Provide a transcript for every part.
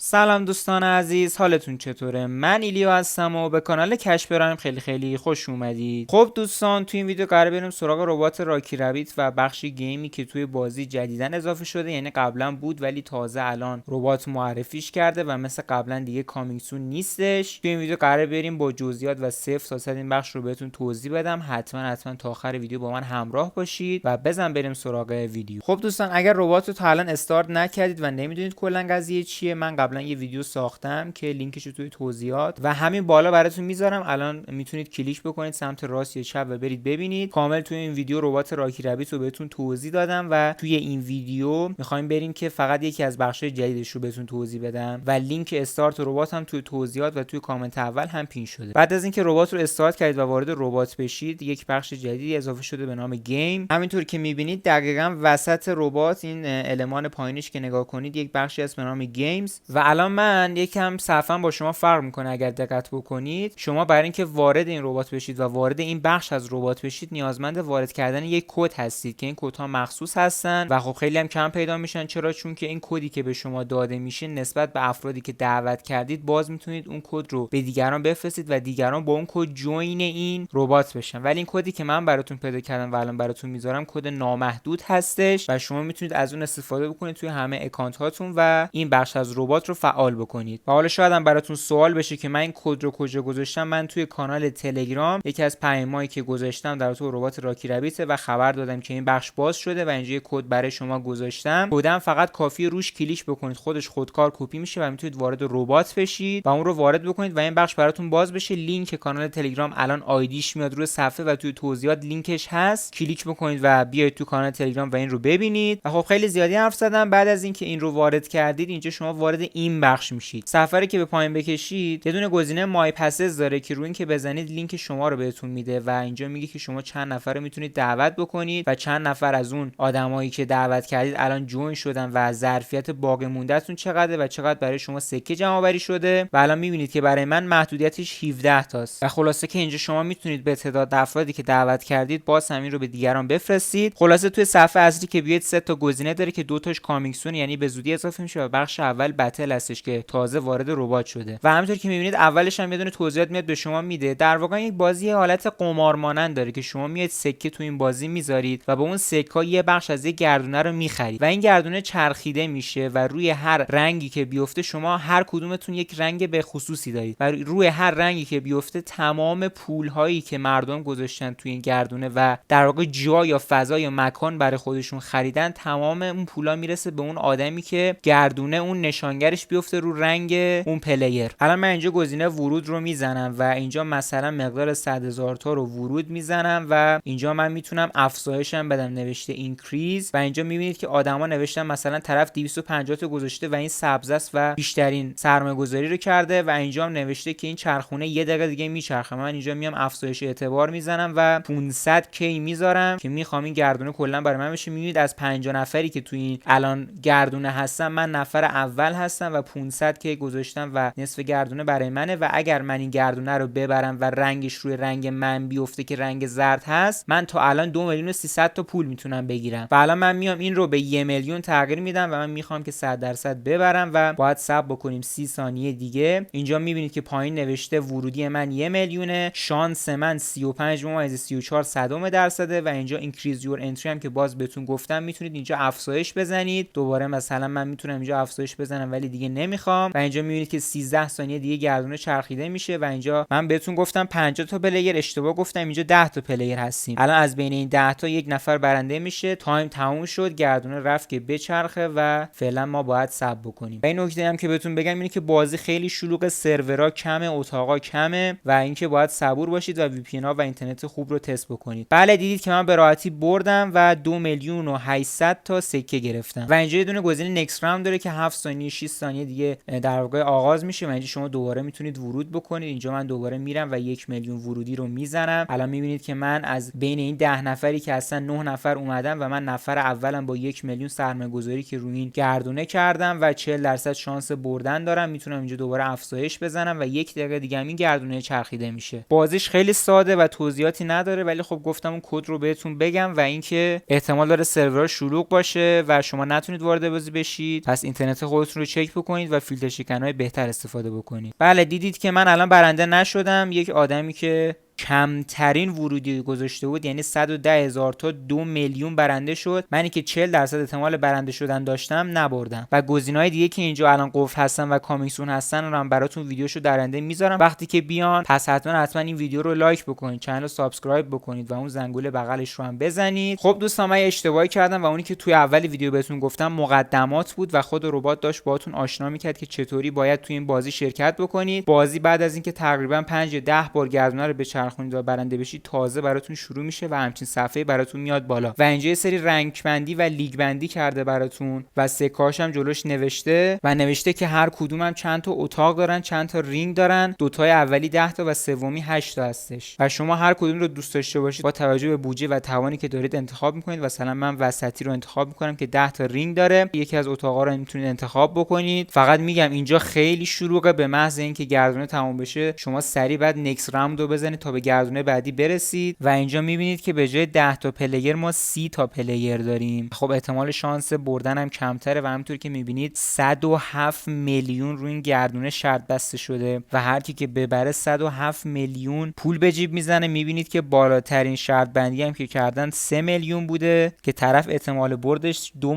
سلام دوستان عزیز، حالتون چطوره؟ من ایلیو هستم و به کانال کشف برایم خیلی خوش اومدید. خب دوستان، تو این ویدیو قرار بریم سراغ ربات راکی ربیت و بخش گیمی که توی بازی جدیدن اضافه شده. یعنی قبلا بود ولی تازه الان ربات معرفیش کرده و مثل قبلا دیگه کامینگ سون نیستش. تو این ویدیو قرار بریم با جزئیات و صفر تا صد این بخش رو بهتون توضیح بدم. حتما تا آخر ویدیو با من همراه باشید و بزن بریم سراغ ویدیو. خب دوستان، اگر ربات رو تا الان استارت نکردید و نمیدونید کلا قضیه چیه، من قبلا یه ویدیو ساختم که لینکش رو توی توضیحات و همین بالا براتون میذارم. الان میتونید کلیک بکنید سمت راست یا چپ و برید ببینید. کامل توی این ویدیو ربات راکی ربیت رو بهتون توضیح دادم و توی این ویدیو میخوایم بریم که فقط یکی از بخش‌های جدیدش رو بهتون توضیح بدم و لینک استارت ربات هم توی توضیحات و توی کامنت اول هم پین شده. بعد از اینکه ربات رو استارت کردید و وارد ربات بشید، یک بخش جدیدی اضافه شده به نام گیم. همینطور که میبینید دقیقاً وسط ربات این المان پایینش که نگاه کنید یک بخشی هست به نام گیمز و الان من یکم صفحه‌ام با شما فرق میکنه. اگر دقت بکنید، شما برای اینکه وارد این ربات بشید و وارد این بخش از ربات بشید نیازمند وارد کردن یک کد هستید که این کدها مخصوص هستن و خب خیلی هم کم پیدا میشن. چرا؟ چون که این کدی که به شما داده میشه نسبت به افرادی که دعوت کردید باز میتونید اون کد رو به دیگران بفرستید و دیگران با اون کد جوین این ربات بشن. ولی این کدی که من براتون پیدا کردم و الان براتون میذارم کد نامحدود هستش و شما میتونید از اون استفاده بکنید توی همه اکانت هاتون و این بخش از ربات رو فعال بکنید. و حالا شاید هم براتون سوال بشه که من این کد رو کجا گذاشتم. من توی کانال تلگرام یکی از پیامایی که گذاشتم در تو ربات راکی ربیت و خبر دادم که این بخش باز شده و اینجا یه کد برای شما گذاشتم. کدم فقط کافی روش کلیک بکنید، خودش خودکار کپی میشه و میتونید وارد ربات بشید و اون رو وارد بکنید و این بخش براتون باز بشه. لینک کانال تلگرام الان آیدیش میاد روی صفحه و توی توضیحات لینکش هست. کلیک بکنید و بیاید تو کانال تلگرام و این رو ببینید. و خب خیلی زیادی حرف زدم. بعد از اینکه این رو وارد کردید، اینجا شما وارد این بخش میشید. صفحه رو که به پایین بکشید یه دونه گزینه مای پسز داره که روی این که بزنید لینک شما رو بهتون میده و اینجا میگه که شما چند نفر رو میتونید دعوت بکنید و چند نفر از اون آدمایی که دعوت کردید الان جوین شدن و ظرفیت باقی موندهتون چقدره و چقدر برای شما سکه جمع آوری شده. و الان میبینید که برای من محدودیتش 17 تاست و خلاصه که اینجا شما میتونید به تعداد افرادی که دعوت کردید باز همین رو به دیگران بفرستید. خلاصه توی صفحه اصلی که بیاید سه تا گزینه داره که دو تاش کامینگ سون یعنی به زودی اضافه میشه و بخش اول بتل هستش که تازه وارد ربات شده. و همونطور که میبینید اولش هم یه دونه توضیحات میاد به شما میده. در واقع یک بازی حالت قمار مانند داره که شما میاد سکه تو این بازی میذارید و با اون سکه یه بخش از یک گردونه رو میخرید و این گردونه چرخیده میشه و روی هر رنگی که بیفته شما هر کدومتون یک رنگ به خصوصی دارید و روی هر رنگی که بیفته تمام پول هایی که مردم گذاشتن توی این گردونه و در واقع جا یا فضا یا مکان برای خودشون خریدن، تمام اون پولا میرسه به اون آدمی که گردونه اون نشانگرش بیفته رو رنگ اون پلیر. الان من اینجا گزینه ورود رو میزنم و اینجا مثلا مقدار 100,000 تا رو ورود میزنم و اینجا من میتونم افزایشم بدم، نوشته اینکریز و اینجا میبینید که آدما نوشتن مثلا طرف 250 تا گذاشته و این سبز است و بیشترین سرمایه‌گذاری رو کرده و اینجا هم نوشته که این چرخونه یه دقیقه دیگه میچرخه. من اینجا میام افزایش اعتبار میزنم و 500 کی میذارم که میخوام این گردونه کلا برای من بشه. میبینید از 50 نفری که توی این الان گردونه هستم من نفر اول هستم و 500 کی گذاشتم و نصف گردونه برای منه و اگر من این گردونه رو ببرم و رنگش روی رنگ من بیفته که رنگ زرد هست، من تا الان 2,300,000 تا پول میتونم بگیرم و الان من میام این رو به 1,000,000 تغییر میدم و من میخوام که 100% ببرم و باید صبر بکنیم 30 ثانیه دیگه. اینجا میبینید که پایین نوشته ورودی من 1,000,000، شانس من 35.34% و اینجا اینکریز یور انتری هم که باز بهتون گفتم میتونید اینجا افزایش بزنید. دوباره مثلا من میتونم اینجا افزایش بزنم ولی دیگه نمیخوام و اینجا میبینید که 13 ثانیه دیگه گردونه چرخیده میشه و اینجا من بهتون گفتم 50 تا پلیر، اشتباه گفتم، اینجا 10 تا پلیر هستیم. الان از بین این 10 تا یک نفر برنده میشه. تایم تموم شد، گردونه رفت که بچرخه و فعلا ما باید صبر بکنیم. و این نکته هم که بهتون بگم اینه که بازی خیلی شلوغه، سرورها کمه، اتاقا کمه و اینکه باید صبور باشید و وی پی ان ها و اینترنت خوب رو تست بکنید. بله دیدید که من به راحتی بردم و 2,800,000 تا سکه گرفتم و اینجا یه دونه گزینه نکست راوند داره که 7 ثانیه 6 ثانیه دیگه در واقع آغاز میشه و اینجا شما دوباره میتونید ورود بکنید. اینجا من دوباره میرم و 1,000,000 ورودی رو میزنم. الان میبینید که من از بین این 10 نفری که اصلا 9 نفر اومدن و من نفر اولم با 1,000,000 سرمایه‌گذاری که روی این گردونه کردم و 40% شانس بردن دارم. میتونم اینجا دوباره افزایش بزنم و 1 دقیقه دیگه این گردونه چرخیده میشه. بازیش خیلی ساده و توضیحاتی نداره ولی خب گفتم اون کد رو بهتون بگم و اینکه احتمال داره سرور شلوغ باشه و شما نتونید وارد بازی بشید، پس اینترنت خودتون رو چک بکنید و فیلتر شکن‌های بهتر استفاده بکنید. بله دیدید که من الان برنده نشدم. یک آدمی که کمترین ورودی گذاشته بود، یعنی 110,000 تا 2 میلیون برنده شد. منی که 40% احتمال برنده شدن داشتم نبردم. و گزینه‌های دیگه که اینجا الان قفل هستن و کامیکسون هستن رو هم براتون ویدیوشو در آینده میذارم وقتی که بیان. پس حتما این ویدیو رو لایک بکنید، کانال رو سابسکرایب بکنید و اون زنگوله بغلش رو هم بزنید. خب دوستان من اشتباهی کردم و اونی که توی اول ویدیو بهتون گفتم مقدمات بود و خود ربات داشت باهاتون آشنا می‌کرد که چطوری باید توی این بازی شرکت بکنید. بازی بعد از اینکه تقریبا 5 یا 10 بار گردونه رو بچرخونید و برنده بشید تازه براتون شروع میشه و همچین صفحه براتون میاد بالا و اینجا یه سری رنک بندی و لیگ بندی کرده براتون و سکاش هم جلوش نوشته که هر کدومم چند تا اتاق دارن، چند تا رینگ دارن. دوتای اولی 10 تا و سومی 8 تا هستش و شما هر کدوم رو دوست داشته باشید با توجه به بودجه و توانی که دارید انتخاب میکنید. مثلا من وسطی رو انتخاب میکنم که 10 تا رینگ داره. یکی از اتاقا رو میتونید انتخاب بکنید. فقط میگم اینجا خیلی شلوغه، به محض اینکه گردونه تموم بشه شما سریع بعد نکست راوند رو بزنید تا به گردونه بعدی برسید. و اینجا میبینید که به جای 10 تا پلیر ما 30 تا پلیر داریم. خب احتمال شانس بردن هم کمتره و همونطور که میبینید 107 میلیون روی این گردونه شرط بسته شده و هر کی که ببره 107 میلیون پول به جیب میزنه. میبینید که بالاترین شرط بندی هم که کردن 3 میلیون بوده که طرف احتمال بردش 2.78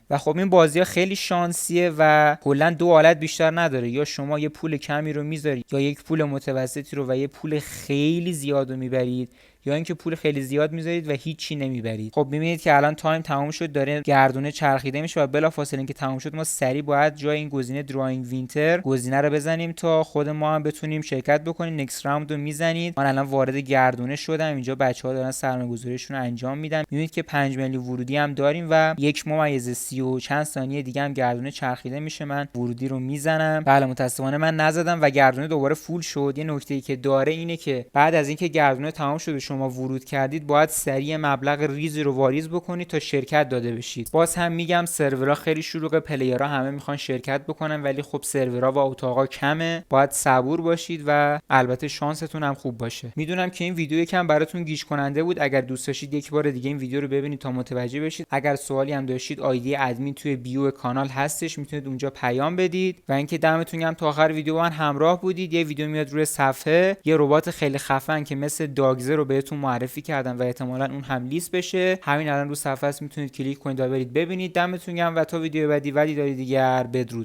و خب این بازی ها خیلی شانسیه و کلا دو حالت بیشتر نداره، یا شما یه پول کمی رو میذارید یا یک پول متوسطی رو و یه پول خیلی زیاد رو میبرید، یا اینکه پول خیلی زیاد میذارید و هیچی نمیبرید. خب میبینید که الان تایم تموم شد، داره گردونه چرخیده میشه و بلافاصله اینکه تموم شد ما سریع باید جای این گزینه دراینگ وینتر گزینه رو بزنیم تا خود ما هم بتونیم شرکت بکنیم. نکست راوند رو میزنید. من الان وارد گردونه شدم. اینجا بچه‌ها دارن سرمایه‌گذاریشون رو انجام میدن. میبینید که 5 میلیون ورودی هم داریم و 1.30 و چند ثانیه دیگه هم گردونه چرخیده میشه. من ورودی رو میزنم. بله متأسفانه من نزدم و گردونه دوباره فول شد. یه نکته‌ای که داره اینه که بعد از اینکه گردونه تموم شد شما ورود کردید باید سریع مبلغ ریزی رو واریز بکنید تا شرکت داده بشید. باز هم میگم سرورها خیلی شلوغه، پلیرها همه میخوان شرکت بکنن ولی خب سرورها و اتاقا کمه. باید صبور باشید و البته شانستون هم خوب باشه. میدونم که این ویدیو یکم براتون گیج کننده بود. اگر دوست داشتید یک بار دیگه این ویدیو رو ببینید تا متوجه بشید. اگر سوالی هم داشتید آیدی ادمین توی بیو کانال هستش، میتونید اونجا پیام بدید. و اینکه دمتون گرم تا آخر ویدیو من همراه بودید. یه ویدیو میاد روی صفحه، یه ربات خیلی خفن که مثل داگزه رو بهتون معرفی کردم و احتمالاً اون هم لیست بشه. همین الان رو صفحه است، میتونید کلیک کنید و برید ببینید. دمتون گرم و تا ویدیو بعدی دارید دیگر. بدرود.